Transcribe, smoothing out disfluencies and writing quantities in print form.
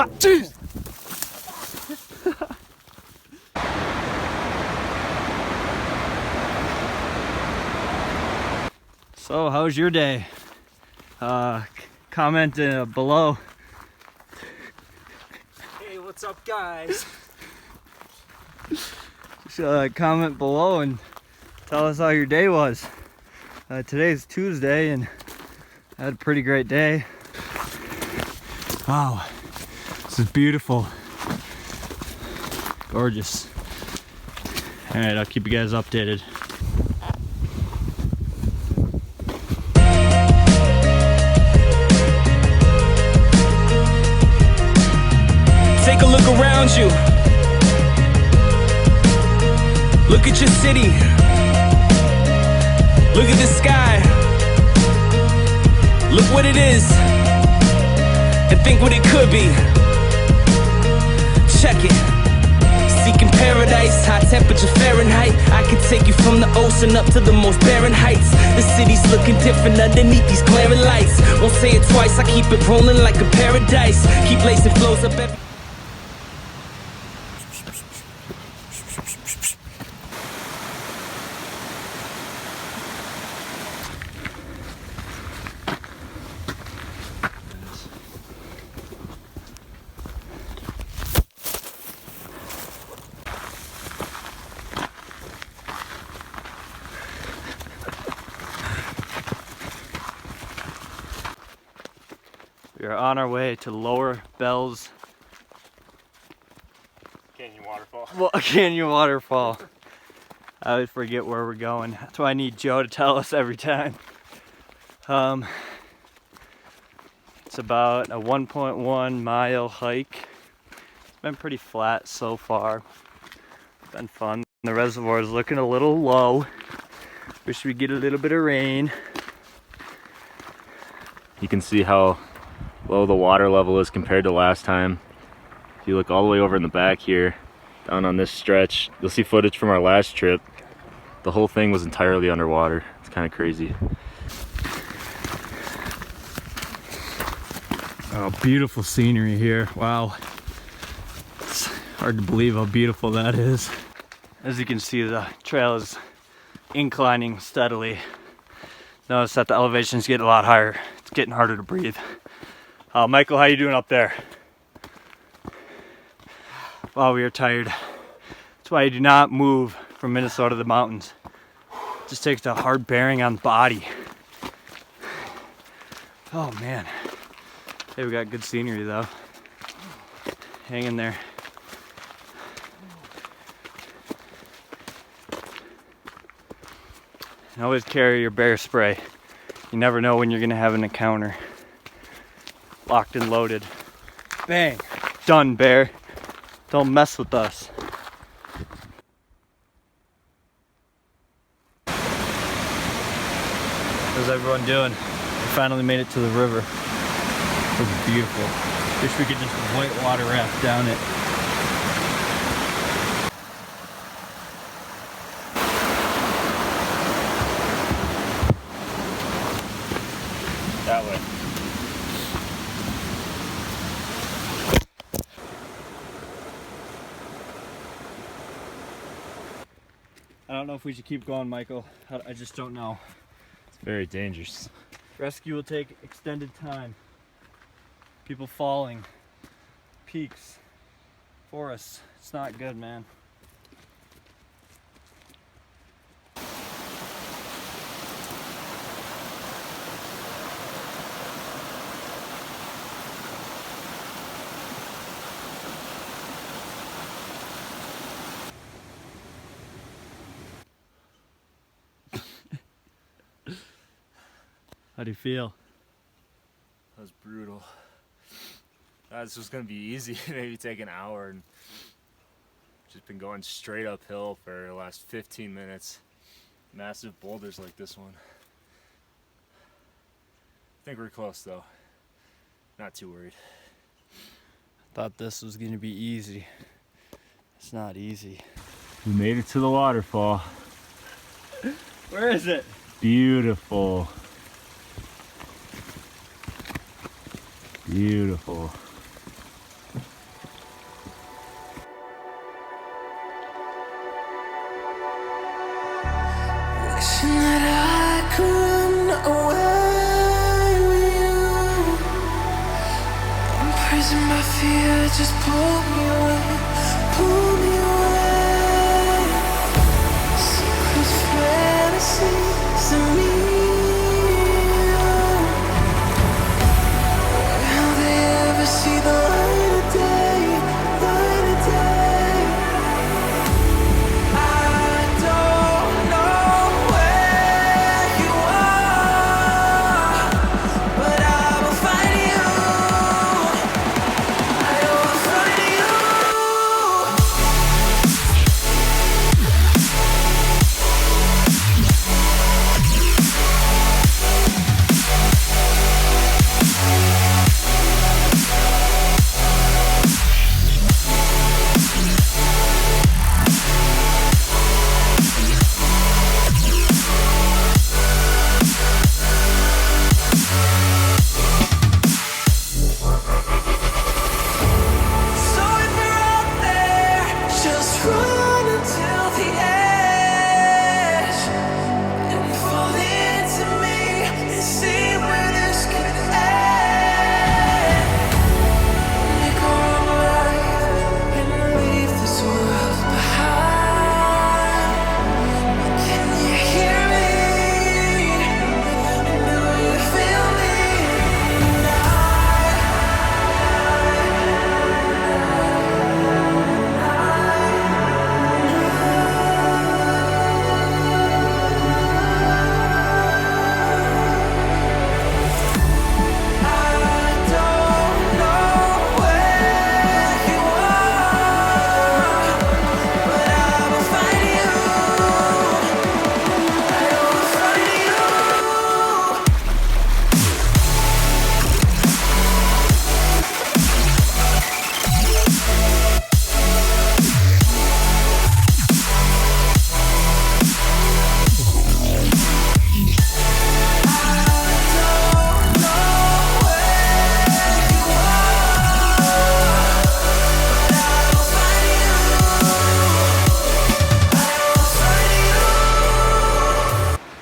Jeez! So, how's your day? Comment below. Hey, what's up, guys? Just, comment below and tell us how your day was. Today's Tuesday and I had a pretty great day. Wow, this is beautiful. Gorgeous. All right, I'll keep you guys updated. Take a look around you. Look at your city. Look at the sky. Look what it is. And think what it could be. Check it. Seeking paradise, high temperature Fahrenheit. I could take you from the ocean up to the most barren heights. The city's looking different underneath these glaring lights. Won't say it twice, I keep it rolling like a paradise. Keep lacing flows up every... We are on our way to Lower Bells Canyon Waterfall. I always forget where we're going. That's why I need Joe to tell us every time. It's about a 1.1 mile hike. It's been pretty flat so far. It's been fun. The reservoir is looking a little low. Wish we get a little bit of rain. You can see how low the water level is compared to last time. If you look all the way over in the back here, down on this stretch, you'll see footage from our last trip. The whole thing was entirely underwater. It's kind of crazy. Oh, beautiful scenery here. Wow. It's hard to believe how beautiful that is. As you can see, the trail is inclining steadily. Notice that the elevation's getting a lot higher. It's getting harder to breathe. Michael, how you doing up there? Wow, we are tired. That's why you do not move from Minnesota to the mountains. It just takes a hard bearing on the body. Oh man. Hey, we got good scenery though. Hang in there. And always carry your bear spray. You never know when you're gonna have an encounter. Locked and loaded. Bang! Done, bear. Don't mess with us. How's everyone doing? We finally made it to the river. It was beautiful. Wish we could just white water raft down it. That way. I don't know if we should keep going, Michael. I just don't know. It's very dangerous. Rescue will take extended time. People falling, peaks, forests. It's not good, man. How do you feel? That was brutal. This was gonna be easy, maybe take an hour, and just been going straight uphill for the last 15 minutes. Massive boulders like this one. I think we're close though. Not too worried. Thought this was gonna be easy. It's not easy. We made it to the waterfall. Where is it? Beautiful. Beautiful. Wishing that I could run away with you. Imprisoned by fear, just pull me away.